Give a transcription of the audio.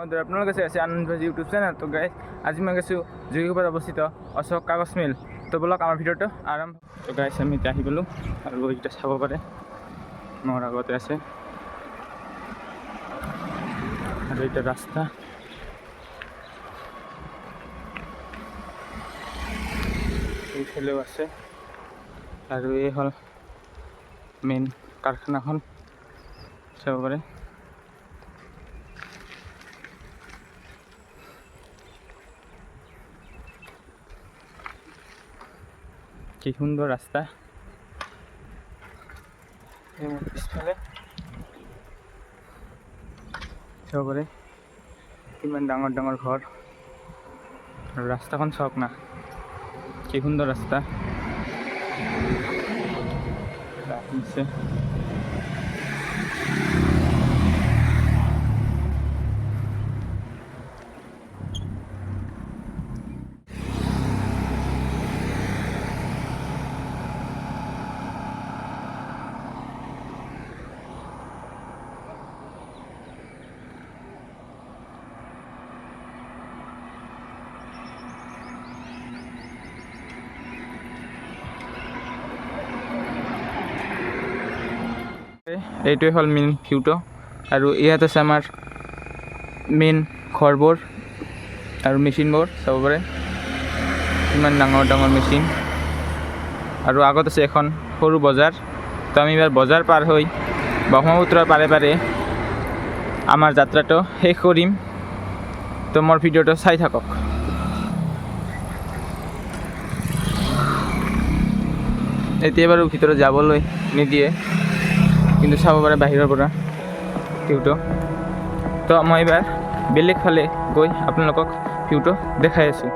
আমাদের আপনার কাছে আছে আনন্দবাজি ইউটিউব চ্যানেল। তো গাইস আজি মই গেছোঁ জুইকোপাত অৱস্থিত অশোক কাগজ মিল। তো বলক আমাৰ ভিডিঅ'টো আৰম্ভ। তো গাইস আমি এতিয়া আহি গ'লোঁ আৰু এইটা চাব পাৰে মোৰ আগতে আছে আৰু এইটা ৰাস্তা এইফালেও আছে আৰু এই হ'ল মেইন কাৰখানাখন চাব পাৰে। কি সুন্দৰ ৰাস্তা এই মোৰ পিছফালে চাব পাৰে কিমান ডাঙৰ ডাঙৰ ঘৰ আৰু ৰাস্তাখন চাওক না কি সুন্দৰ ৰাস্তা আহিছে। এইটোৱে হ'ল মেইন ভিউটো আৰু ইয়াত আছে আমাৰ মেইন ঘৰবোৰ আৰু মেচিনবোৰ চাব পাৰে ইমান ডাঙৰ ডাঙৰ মেচিন আৰু আগত আছে এখন সৰু বজাৰ। তো আমি এবাৰ বজাৰ পাৰ হৈ ব্ৰহ্মপুত্ৰৰ পাৰে পাৰে আমাৰ যাত্ৰাটো শেষ কৰিম। তো মোৰ ভিডিঅ'টো চাই থাকক। এতিয়া বাৰু ভিতৰত যাবলৈ নিদিয়ে কিন্তু চাব পাৰে বাহিৰৰ পৰা ভিউটো। তো মই এবাৰ বেলেগ ফালে গৈ আপোনালোকক ভিউটো দেখাই আছোঁ।